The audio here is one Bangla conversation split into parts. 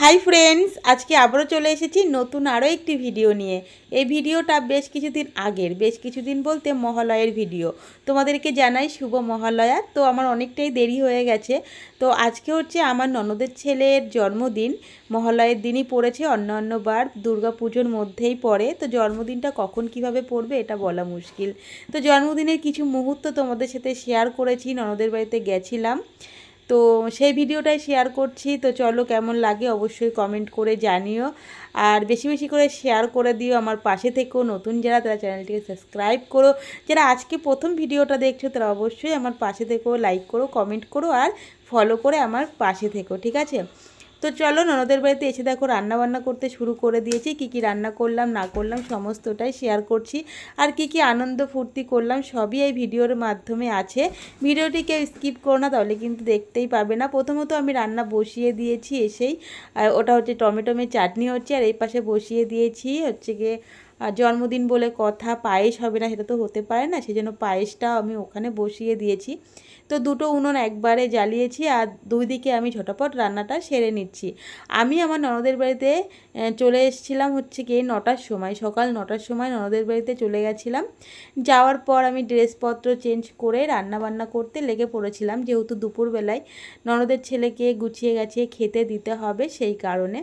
हाई फ्रेंड्स आज के आबारो चले एसेছি नतून आरो एकटी भिडियो निये। এই ভিডিওটা বেশ কিছুদিন আগের, বেশ কিছুদিন বলতে মহালয়ের ভিডিও। তোমাদেরকে জানাই শুভ মহালয়া। তো আমার অনেকটাই দেরি হয়ে গেছে। তো আজকে হচ্ছে আমার ননদের ছেলের জন্মদিন। মহালয়ের দিনই পড়েছে, অন্যান্য বার দুর্গাপুজোর মধ্যেই পড়ে। তো জন্মদিনটা কখন কিভাবে পড়বে এটা বলা মুশকিল। তো জন্মদিনের কিছু মুহূর্ত তোমাদের সাথে শেয়ার করেছি, ননদের বাড়িতে গেছিলাম। তো সেই ভিডিওটাই শেয়ার করছি। তো চলো কেমন লাগে অবশ্যই কমেন্ট করে জানিও, আর বেশি বেশি করে শেয়ার করে দিও। আমার পাশে থেকেও, নতুন যারা তারা চ্যানেলটিকে সাবস্ক্রাইব করো, যারা আজকে প্রথম ভিডিওটা দেখছো তারা অবশ্যই আমার পাশে থেকেও লাইক করো, কমেন্ট করো আর ফলো করে আমার পাশে থেকো, ঠিক আছে। তো চলো ননদের বাড়িতে এসে দেখো রান্না বান্না করতে শুরু করে দিয়েছি। কি কি রান্না করলাম না করলাম সমস্তটাই শেয়ার করছি, আর কি কি আনন্দ ফুর্তি করলাম সবই এই ভিডিওর মাধ্যমে আছে। ভিডিওটিকে স্কিপ করো না, তাহলে কিন্তু দেখতেই পাবে না। প্রথমত আমি রান্না বসিয়ে দিয়েছি এসেই, ওটা হচ্ছে টমেটোমের চাটনি হচ্ছে, আর এই পাশে বসিয়ে দিয়েছি হচ্ছে গিয়ে জন্মদিন বলে কথা, পায়েস হবে না সেটা তো হতে পারে না, সেজন্য পায়েসটা আমি ওখানে বসিয়ে দিয়েছি। তো দুটো উনুন একবারে জ্বালিয়েছি, আর দুই দিকে আমি ঝটাপট রান্নাটা সেরে নিচ্ছি। আমি আমার ননদের বাড়িতে চলে এসেছিলাম হচ্ছে গিয়ে 9টার সময়, সকাল 9টার সময় ননদের বাড়িতে চলে গেছিলাম। যাওয়ার পর আমি ড্রেসপত্র চেঞ্জ করে রান্না বান্না করতে লেগে পড়েছিলাম, যেহেতু দুপুরবেলায় ননদের ছেলেকে গুছিয়ে গাছিয়ে খেতে দিতে হবে, সেই কারণে।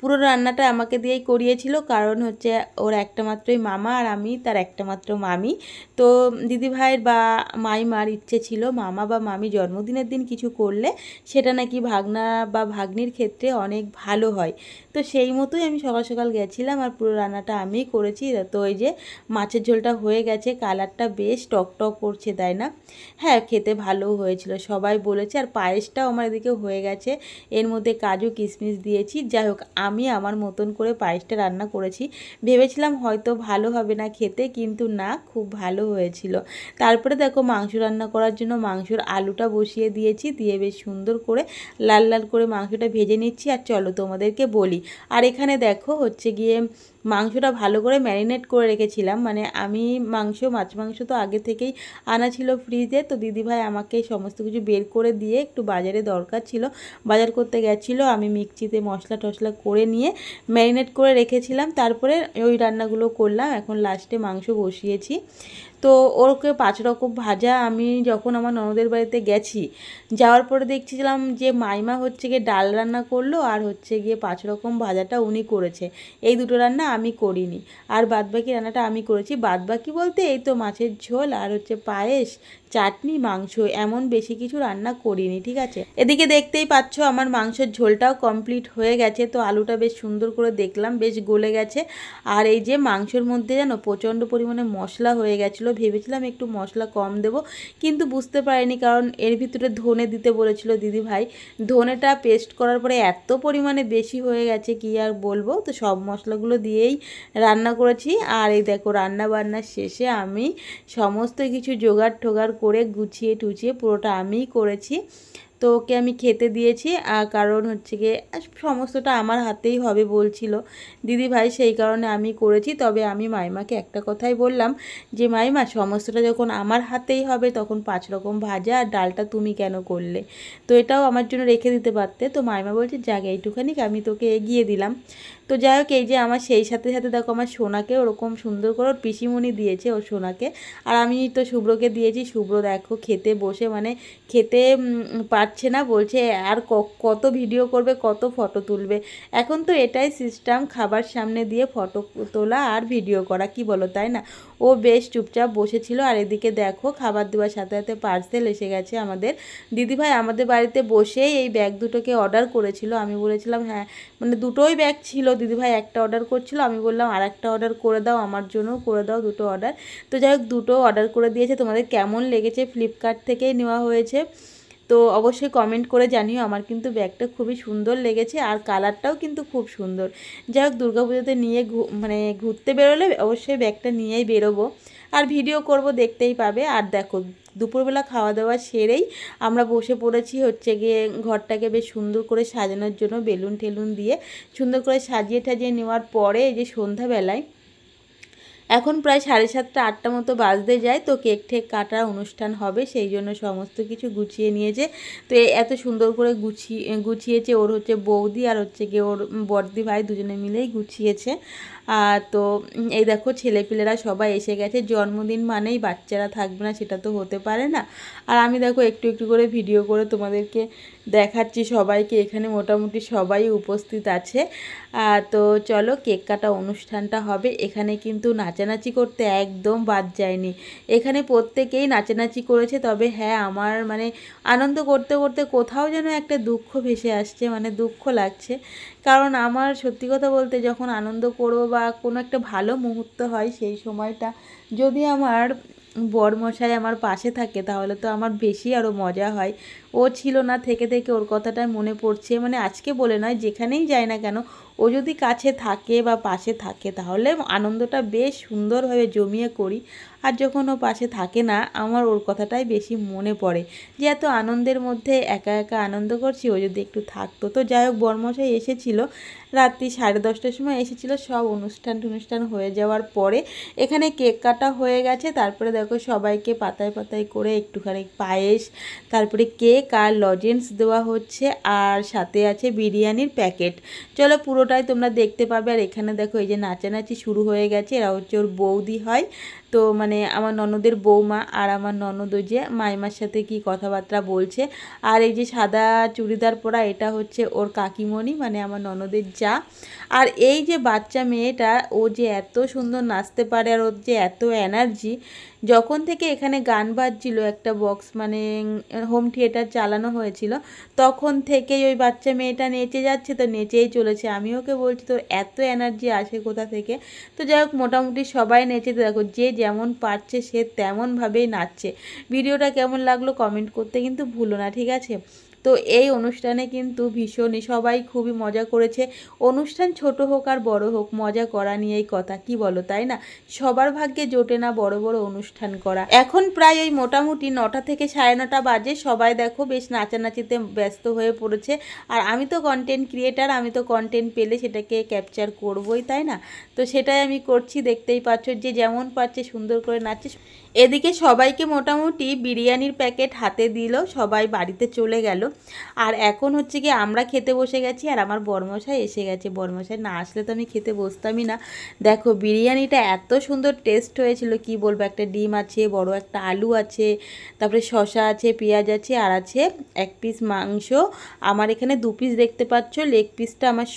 পুরো রান্নাটা আমাকে দিয়েই করিয়েছিল, কারণ হচ্ছে ওর একটা মাত্রই মামা আর আমি তার একটা মাত্র মামি। তো দিদিভাইয়ের বা মাইমার ইচ্ছে ছিল মামা বা মামি জন্মদিনের দিন কিছু করলে সেটা নাকি ভাগনা বা ভাগ্নির ক্ষেত্রে অনেক ভালো হয়। তো সেই মতোই আমি সকাল সকাল গেছিলাম, আর পুরো রান্নাটা আমিই করেছি। তো ওই যে মাছের ঝোলটা হয়ে গেছে, কালারটা বেশ টক টক করছে, তাই না? হ্যাঁ, খেতে ভালোও হয়েছিল, সবাই বলেছে। আর পায়েসটাও আমার এদিকে হয়ে গেছে, এর মধ্যে কাজু কিশমিশ দিয়েছি। যাই হোক, আমি আমার মতন করে পায়েসটা রান্না করেছি। ভেবেছিলাম হয়তো ভালো হবে না খেতে, কিন্তু না, খুব ভালো হয়েছিল। তারপরে দেখো মাংস রান্না করার জন্য মাংসর আলুটা বসিয়ে দিয়েছি, দিয়ে বেশ সুন্দর করে লাল লাল করে মাংসটা ভেজে নিচ্ছি। আর চলো তোমাদেরকে বলি, আর এখানে দেখো হচ্ছে গিয়ে মাংসটা ভালো করে ম্যারিনেট করে রেখেছিলাম। মানে আমি মাছ মাংস তো আগে থেকেই আনা ছিল ফ্রিজে। তো দিদিভাই আমাকে সমস্ত কিছু বের করে দিয়ে একটু বাজারে দরকার ছিল, বাজার করতে গেছিলো। আমি মিক্সিতে মশলা টশলা করে নিয়ে ম্যারিনেট করে রেখেছিলাম, তারপরে ওই রান্নাগুলো করলাম। এখন লাস্টে মাংস বসিয়েছি। তো ওরকে 5 রকম ভাজা, আমি যখন আমার ননদের বাড়িতে গেছি যাওয়ার পরে দেখছিলাম যে মাইমা হচ্ছে গিয়ে ডাল রান্না করলো, আর হচ্ছে গিয়ে 5 রকম ভাজাটা উনি করেছে। এই দুটো রান্না আমি করিনি, আর বাদবাকি রান্নাটা আমি করেছি। বাদবাকি বলতে এই তো মাছের ঝোল আর হচ্ছে পায়েস, চাটনি, মাংস, এমন বেশি কিছু রান্না করিনি, ঠিক আছে। এদিকে দেখতেই পাচ্ছ আমার মাংসের ঝোলটাও কমপ্লিট হয়ে গেছে। তো আলুটা বেশ সুন্দর করে দেখলাম বেশ গলে গেছে। আর এই যে মাংসের মধ্যে যেন প্রচণ্ড পরিমাণে মশলা হয়ে গেছিলো, ভেবেছিলাম একটু মশলা কম দেব, কিন্তু বুঝতে পারিনি, কারণ এর ভিতরে ধনে দিতে বলেছিল দিদিভাই। ধনেটা পেস্ট করার পরে এত পরিমাণে বেশি হয়ে গেছে কি আর বলবো। তো সব মশলাগুলো দিয়েই রান্না করেছি। আর এই দেখো রান্না বান্নার শেষে আমি সমস্ত কিছু জোগাড় টোগাড় করে গুছিয়ে টুছিয়ে পুরোটা আমিই করেছি। তো ওকে আমি খেতে দিয়েছি, কারণ হচ্ছে গিয়ে সমস্তটা আমার হাতেই হবে বলছিল দিদিভাই, সেই কারণে আমি করেছি। তবে আমি মাইমাকে একটা কথাই বললাম যে মাইমা, সমস্তটা যখন আমার হাতেই হবে তখন 5 রকম ভাজা আর ডালটা তুমি কেন করলে? তো এটাও আমার জন্য রেখে দিতে পারতে। তো মাইমা বলছে যাক এইটুখানি আমি তোকে এগিয়ে দিলাম। তো যাই হোক, এই যে আমার সেই সাথে সাথে দেখো আমার সোনাকে ওরকম সুন্দর করে ওর পিসিমণি দিয়েছে ওর সোনাকে, আর আমি তো শুভ্রকে দিয়েছি। শুভ্র দেখো খেতে বসে মানে খেতে পারছে না, বলছে আর কত ভিডিও করবে, কত ফটো তুলবে। এখন তো এটাই সিস্টেম, খাবার সামনে দিয়ে ফটো তোলা আর ভিডিও করা, কি বলো, তাই না? ও বেশ চুপচাপ বসেছিল। আর এদিকে দেখো খাবার দেওয়ার সাথে সাথে পার্সেল এসে গেছে আমাদের। দিদিভাই আমাদের বাড়িতে বসেই এই ব্যাগ দুটোকে অর্ডার করেছিল। আমি বলেছিলাম হ্যাঁ, মানে দুটোই ব্যাগ ছিল, দিদিভাই একটা অর্ডার করছিল, আমি বললাম আর একটা অর্ডার করে দাও, আমার জন্যও করে দাও দুটো অর্ডার। তো যাই হোক দুটো অর্ডার করে দিয়েছে। তোমাদের কেমন লেগেছে? ফ্লিপকার্ট থেকেই নেওয়া হয়েছে। তো অবশ্যই কমেন্ট করে জানিও। আমার কিন্তু ব্যাগটা খুবই সুন্দর লেগেছে, আর কালারটাও কিন্তু খুব সুন্দর। যাই হোক দুর্গাপুজোতে নিয়ে মানে ঘুরতে বেরোলে অবশ্যই ব্যাগটা নিয়েই বেরোবো, আর ভিডিও করব, দেখতেই পাবে। আর দেখো দুপুরবেলা খাওয়া দাওয়া সেরেই আমরা বসে পড়েছি হচ্ছে গিয়ে ঘরটাকে বেশ সুন্দর করে সাজানোর জন্য, বেলুন টেলুন দিয়ে সুন্দর করে সাজিয়ে টাজিয়ে নেওয়ার পরে এই যে সন্ধ্যাবেলায় এখন প্রায় 7:30 8টা মতো বাজতে যায়। তো কেক ঠেক কাটার অনুষ্ঠান হবে, সেই জন্য সমস্ত কিছু গুছিয়ে নিয়েছে। তো এত সুন্দর করে গুছিয়েছে ওর হচ্ছে বৌদি আর হচ্ছে গিয়ে ওর বড়দি ভাই দুজনে মিলেই গুছিয়েছে। তো এই দেখো ছেলেপিলেরা সবাই এসে গেছে। জন্মদিন মানেই বাচ্চারা থাকবে না সেটা তো হতে পারে না। আর আমি দেখো একটু একটু করে ভিডিও করে তোমাদেরকে দেখাচ্ছি সবাইকে। এখানে মোটামুটি সবাই উপস্থিত আছে। তো চলো কেক কাটা অনুষ্ঠানটা হবে। এখানে কিন্তু নাচানাচি করতে একদম বাদ যায়নি। এখানে প্রত্যেকেই নাচানাচি করেছে। তবে হ্যাঁ, আমার মানে আনন্দ করতে করতে কোথাও যেন একটা দুঃখ ভেসে আসছে, মানে দুঃখ লাগছে। কারণ আমার সত্যি কথা বলতে যখন আনন্দ করবো বা কোনো একটা ভালো মুহূর্ত হয়, সেই সময়টা যদি আমার বরমশাই আমার পাশে থাকে তাহলে তো আমার বেশি আরও মজা হয়। ও ছিল না, থেকে থেকে ওর কথাটা মনে পড়ছে। মানে আজকে বলে নয়, যেখানেই যায় না কেন ও যদি কাছে থাকে বা পাশে থাকে তাহলে আনন্দটা বেশ সুন্দরভাবে জমিয়ে করি। আর যখন ও পাশে থাকে না, আমার ওর কথাটাই বেশি মনে পড়ে যে এত আনন্দের মধ্যে একা একা আনন্দ করছি, ও যদি একটু থাকতো। তো যাই হোক, বরমশাই এসেছিলো রাত্রি 10:30টার সময় এসেছিলো। সব অনুষ্ঠান হয়ে যাওয়ার পরে এখানে কেক কাটা হয়ে গেছে। তারপরে দেখো সবাইকে পাতায় পাতায় করে একটুখানি পায়েস, তারপরে কেক আর লজেন্স দেওয়া হচ্ছে, আর সাথে আছে বিরিয়ানির প্যাকেট। চলো পুরোটাই তোমরা দেখতে পাবে। আর এখানে দেখো এই যে নাচানাচি শুরু হয়ে গেছে। এরা হচ্ছে ওর বৌদি হয়, তো মানে আমার ননদের বৌমা। আর আমার ননদ ওই যে মাইমার সাথে কি কথাবার্তা বলছে। আর এই যে সাদা চুড়িদার পরা, এটা হচ্ছে ওর কাকিমণি, মানে আমার ননদের যা। আর এই যে বাচ্চা মেয়েটা, ও যে এত সুন্দর নাচতে পারে আর ওর যে এত এনার্জি। যখন থেকে এখানে গান বাজছিল, একটা বক্স মানে হোম থিয়েটার চালানো হয়েছিল, তখন থেকেই ওই বাচ্চা মেয়েটা নেচে যাচ্ছে, তো নেচেই চলেছে। আমি ওকে বলছি তোর এত এনার্জি আসে কোথা থেকে। তো যাই হোক, মোটামুটি সবাই নেচে। দেখো যে যেমন পারছে সে তেমনভাবেই নাচছে। ভিডিওটা কেমন লাগলো কমেন্ট করতে কিন্তু ভুলো না, ঠিক আছে। তো এই অনুষ্ঠানে কিন্তু ভীষণই সবাই খুবই মজা করেছে। অনুষ্ঠান ছোট হোক আর বড় হোক, মজা করা নিয়েই কথা, কি বলো, তাই না? সবার ভাগ্যে জোটে না বড় বড় অনুষ্ঠান করা। এখন প্রায় ওই মোটামুটি 9টা থেকে 9:30 বাজে। সবাই দেখো বেশ নাচানাচিতে ব্যস্ত হয়ে পড়েছে। আর আমি তো কন্টেন্ট ক্রিয়েটার, আমি তো কন্টেন্ট পেলে সেটাকে ক্যাপচার করবই, তাই না? তো সেটাই আমি করছি। দেখতেই পাচ্ছ যে যেমন পারছে সুন্দর করে নাচছে। এদিকে সবাইকে মোটামুটি বিরিয়ানির প্যাকেট হাতে দিল, সবাই বাড়িতে চলে গেল। আর এখন হচ্ছে কি আমরা খেতে বসে গেছি। আর আমার বরমশাই এসে গেছে। বরমশাই না আসলে তো আমি খেতে বসতামই না। দেখো বিরিয়ানিটা এত সুন্দর টেস্ট হয়েছিল, কি বলবো। একটা ডিম আছে, বড় একটা আলু আছে, তারপরে শসা আছে, পেঁয়াজ আছে, আর আছে 1 পিস মাংস। আমার এখানে 2 পিস দেখতে পাচ্ছ। লেগ পিসটা আমার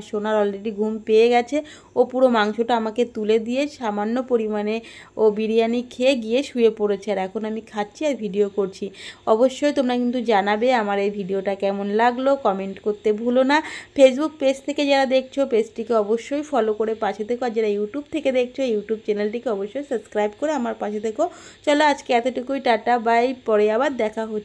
সোনার অলরেডি ঘুম পেয়ে গেছে। ও পুরো মাংসটা আমাকে তুলে দিয়ে সামান্য পরিমাণে ও বিরিয়ানি খেয়ে গিয়ে শুয়ে পড়েছে। আর এখন আমি খাচ্ছি আর ভিডিও করছি। অবশ্যই তোমরা কিন্তু জানাবে আমার এই ভিডিওটা কেমন লাগলো, কমেন্ট করতে ভুলো না। ফেসবুক পেজ থেকে যারা দেখছো, পেজটিকে অবশ্যই ফলো করে পাশে থেকো। আর যারা ইউটিউব থেকে দেখছো, ইউটিউব চ্যানেলটিকে অবশ্যই সাবস্ক্রাইব করে আমার পাশে থেকো। চলো আজকে এতটুকুই, টাটা বাই। পরে আবার দেখা হচ্ছে।